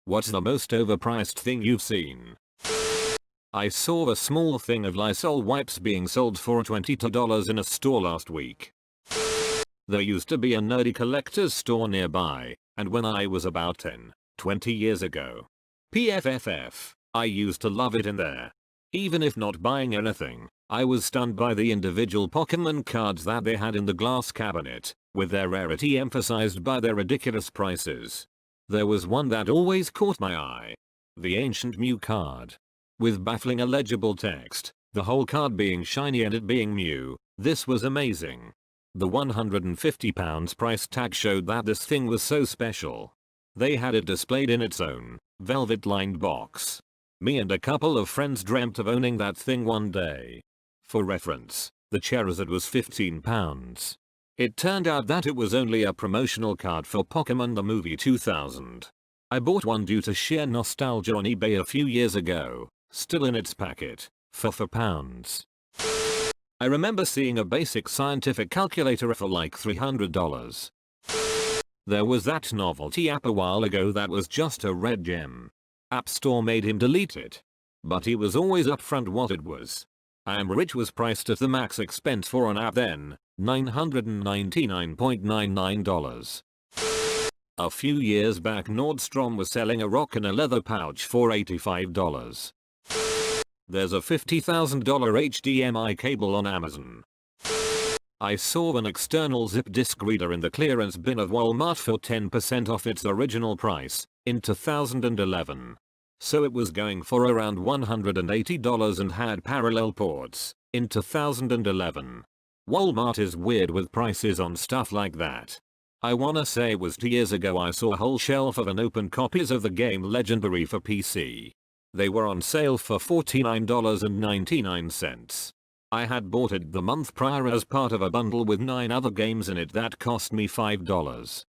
What's the most overpriced thing you've seen? I saw a small thing of Lysol wipes being sold for $22 in a store last week. There used to be a nerdy collector's store nearby, and when I was about 20 years ago. PFFF, I used to love it in there. Even if not buying anything, I was stunned by the individual Pokemon cards that they had in the glass cabinet, with their rarity emphasized by their ridiculous prices. There was one that always caught my eye. The Ancient Mew card. With baffling illegible text, the whole card being shiny and it being Mew, this was amazing. The £150 price tag showed that this thing was so special. They had it displayed in its own, velvet-lined box. Me and a couple of friends dreamt of owning that thing one day. For reference, the Charizard was £15. It turned out that it was only a promotional card for Pokemon the movie 2000. I bought one due to sheer nostalgia on eBay a few years ago, still in its packet, for £4. I remember seeing a basic scientific calculator for like $300. There was that novelty app a while ago that was just a red gem. App Store made him delete it. But he was always upfront what it was. I Am Rich was priced at the max expense for an app then, $999.99. A few years back Nordstrom was selling a rock in a leather pouch for $85. There's a $50,000 HDMI cable on Amazon. I saw an external zip disk reader in the clearance bin of Walmart for 10% off its original price, in 2011. So it was going for around $180 and had parallel ports, in 2011. Walmart is weird with prices on stuff like that. I wanna say it was 2 years ago I saw a whole shelf of unopened copies of the game Legendary for PC. They were on sale for $49.99. I had bought it the month prior as part of a bundle with 9 other games in it that cost me $5.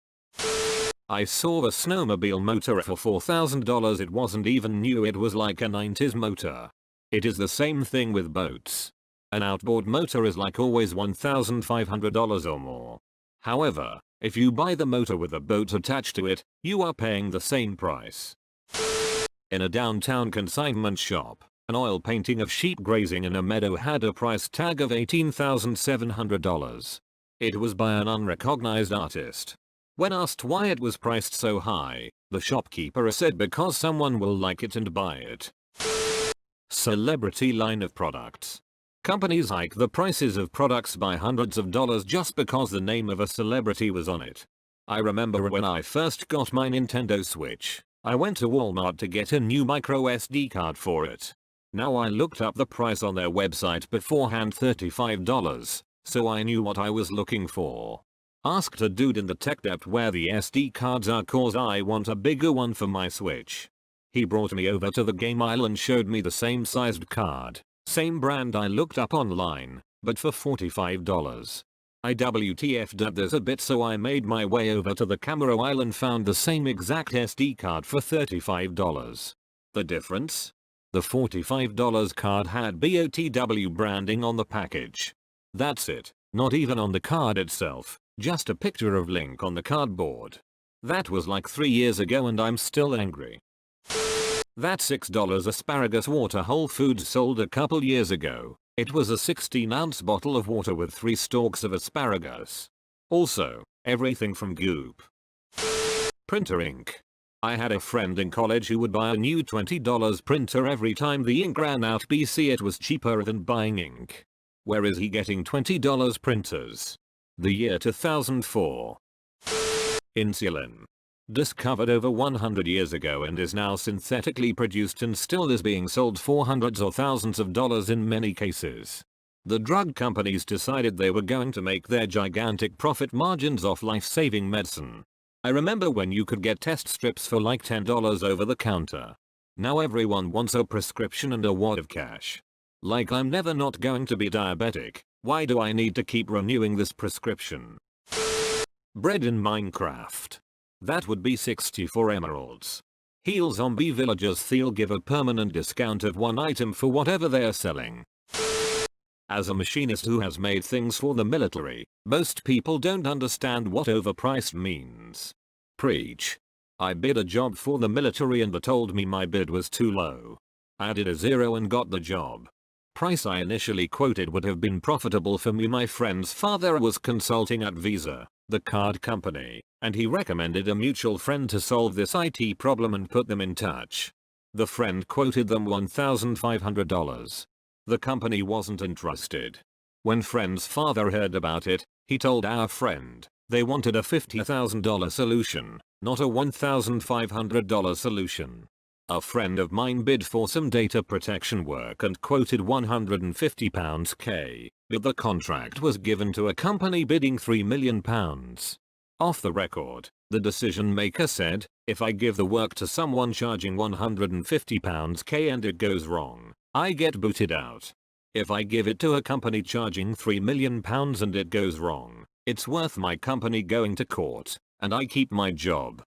I saw a snowmobile motor for $4,000. It wasn't even new, it was like a 90s motor. It is the same thing with boats. An outboard motor is like always $1,500 or more. However, if you buy the motor with a boat attached to it, you are paying the same price. In a downtown consignment shop, an oil painting of sheep grazing in a meadow had a price tag of $18,700. It was by an unrecognized artist. When asked why it was priced so high, the shopkeeper said because someone will like it and buy it. Celebrity line of products. Companies hike the prices of products by hundreds of dollars just because the name of a celebrity was on it. I remember when I first got my Nintendo Switch, I went to Walmart to get a new microSD card for it. Now I looked up the price on their website beforehand, $35, so I knew what I was looking for. Asked a dude in the tech depot where the SD cards are cause I want a bigger one for my Switch. He brought me over to the game aisle and showed me the same sized card. Same brand I looked up online, but for $45. I WTF'd at this a bit, so I made my way over to the camera aisle and found the same exact SD card for $35. The difference? The $45 card had BOTW branding on the package. That's it, not even on the card itself, just a picture of Link on the cardboard. That was like 3 years ago and I'm still angry. That $6 asparagus water Whole Foods sold a couple years ago. It was a 16-ounce bottle of water with 3 stalks of asparagus. Also, everything from Goop. Printer ink. I had a friend in college who would buy a new $20 printer every time the ink ran out BC. It was cheaper than buying ink. Where is he getting $20 printers? The year 2004. Insulin. Discovered over 100 years ago and is now synthetically produced and still is being sold for hundreds or thousands of dollars in many cases. The drug companies decided they were going to make their gigantic profit margins off life-saving medicine. I remember when you could get test strips for like $10 over the counter. Now everyone wants a prescription and a wad of cash. Like I'm never not going to be diabetic, why do I need to keep renewing this prescription? Bread in Minecraft. That would be 64 emeralds. Heal zombie villagers. They'll give a permanent discount of 1 item for whatever they are selling. As a machinist who has made things for the military, most people don't understand what overpriced means. Preach. I bid a job for the military and they told me my bid was too low. Added a zero and got the job. Price I initially quoted would have been profitable for me. My friend's father was consulting at Visa, the card company, and he recommended a mutual friend to solve this IT problem and put them in touch. The friend quoted them $1,500. The company wasn't interested. When friend's father heard about it, he told our friend they wanted a $50,000 solution, not a $1,500 solution. A friend of mine bid for some data protection work and quoted £150k, but the contract was given to a company bidding £3 million. Off the record, the decision maker said, if I give the work to someone charging £150k and it goes wrong, I get booted out. If I give it to a company charging £3 million and it goes wrong, it's worth my company going to court, and I keep my job.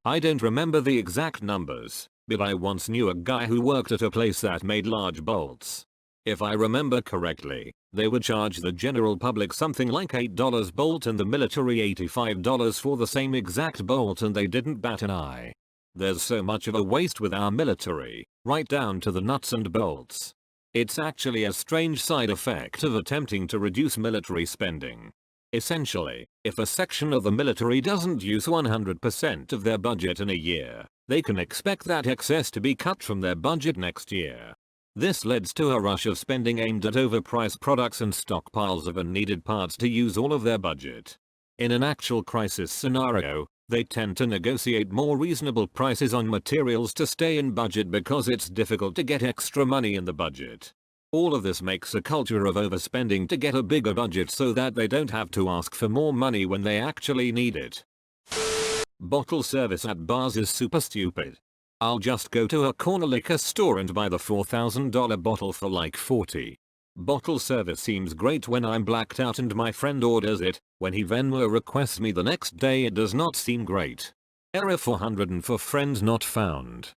I don't remember the exact numbers, but I once knew a guy who worked at a place that made large bolts. If I remember correctly, they would charge the general public something like $8 bolt and the military $85 for the same exact bolt, and they didn't bat an eye. There's so much of a waste with our military, right down to the nuts and bolts. It's actually a strange side effect of attempting to reduce military spending. Essentially, if a section of the military doesn't use 100% of their budget in a year, they can expect that excess to be cut from their budget next year. This leads to a rush of spending aimed at overpriced products and stockpiles of unneeded parts to use all of their budget. In an actual crisis scenario, they tend to negotiate more reasonable prices on materials to stay in budget because it's difficult to get extra money in the budget. All of this makes a culture of overspending to get a bigger budget so that they don't have to ask for more money when they actually need it. Bottle service at bars is super stupid. I'll just go to a corner liquor store and buy the $4,000 bottle for like $40. Bottle service seems great when I'm blacked out and my friend orders it. When he Venmo requests me the next day, it does not seem great. Error 400 and for friends not found.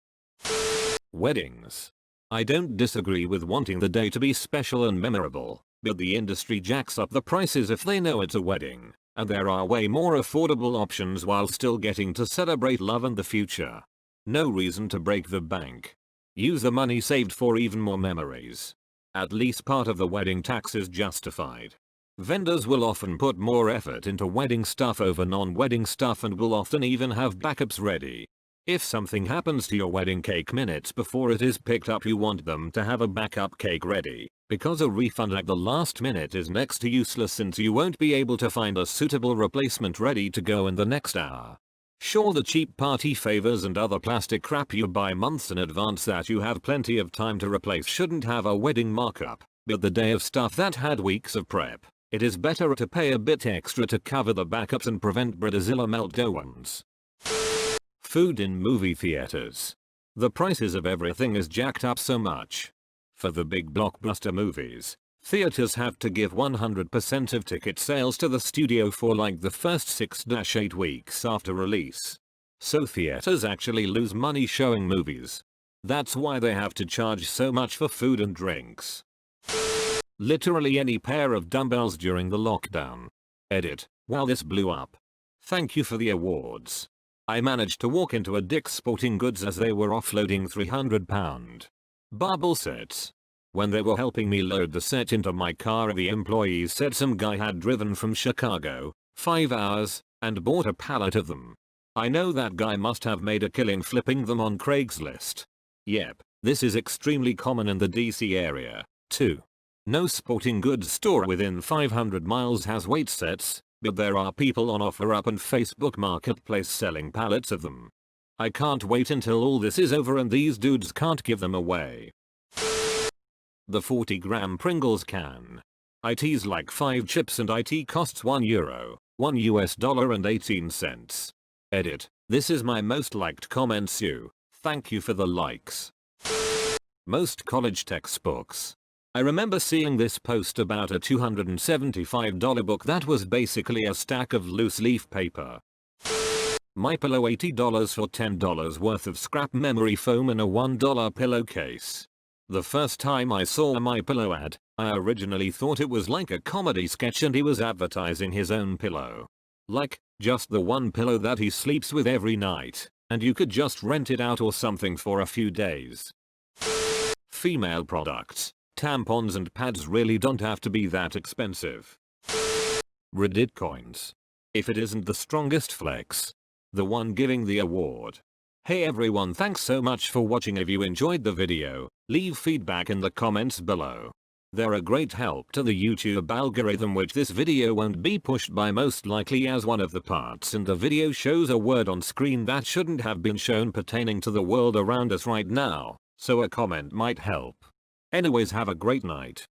Weddings. I don't disagree with wanting the day to be special and memorable, but the industry jacks up the prices if they know it's a wedding, and there are way more affordable options while still getting to celebrate love and the future. No reason to break the bank. Use the money saved for even more memories. At least part of the wedding tax is justified. Vendors will often put more effort into wedding stuff over non-wedding stuff and will often even have backups ready. If something happens to your wedding cake minutes before it is picked up, you want them to have a backup cake ready, because a refund at the last minute is next to useless since you won't be able to find a suitable replacement ready to go in the next hour. Sure, the cheap party favors and other plastic crap you buy months in advance that you have plenty of time to replace shouldn't have a wedding markup, but the day of stuff that had weeks of prep, it is better to pay a bit extra to cover the backups and prevent Bridezilla meltdowns. Food in movie theaters. The prices of everything is jacked up so much. For the big blockbuster movies, theaters have to give 100% of ticket sales to the studio for like the first 6-8 weeks after release. So theaters actually lose money showing movies. That's why they have to charge so much for food and drinks. Literally any pair of dumbbells during the lockdown. Edit. Wow, this blew up. Thank you for the awards. I managed to walk into a Dick's Sporting Goods as they were offloading 300-pound barbell sets. When they were helping me load the set into my car, the employees said some guy had driven from Chicago, 5 hours, and bought a pallet of them. I know that guy must have made a killing flipping them on Craigslist. Yep, this is extremely common in the DC area, too. No sporting goods store within 500 miles has weight sets, but there are people on OfferUp and Facebook Marketplace selling pallets of them. I can't wait until all this is over and these dudes can't give them away. The 40-gram Pringles can. IT's like 5 chips and IT costs €1, $1 and 18 cents. Edit. This is my most liked comment, Sue. Thank you for the likes. Most college textbooks. I remember seeing this post about a $275 book that was basically a stack of loose leaf paper. My pillow $80 for $10 worth of scrap memory foam in a $1 pillowcase. The first time I saw a My Pillow ad, I originally thought it was like a comedy sketch and he was advertising his own pillow. Like, just the one pillow that he sleeps with every night, and you could just rent it out or something for a few days. Female products, tampons and pads really don't have to be that expensive. Reddit coins. If it isn't the strongest flex, the one giving the award. Hey everyone, thanks so much for watching. If you enjoyed the video, leave feedback in the comments below. They're a great help to the YouTube algorithm, which this video won't be pushed by most likely, as one of the parts in the video shows a word on screen that shouldn't have been shown pertaining to the world around us right now, so a comment might help. Anyways, have a great night.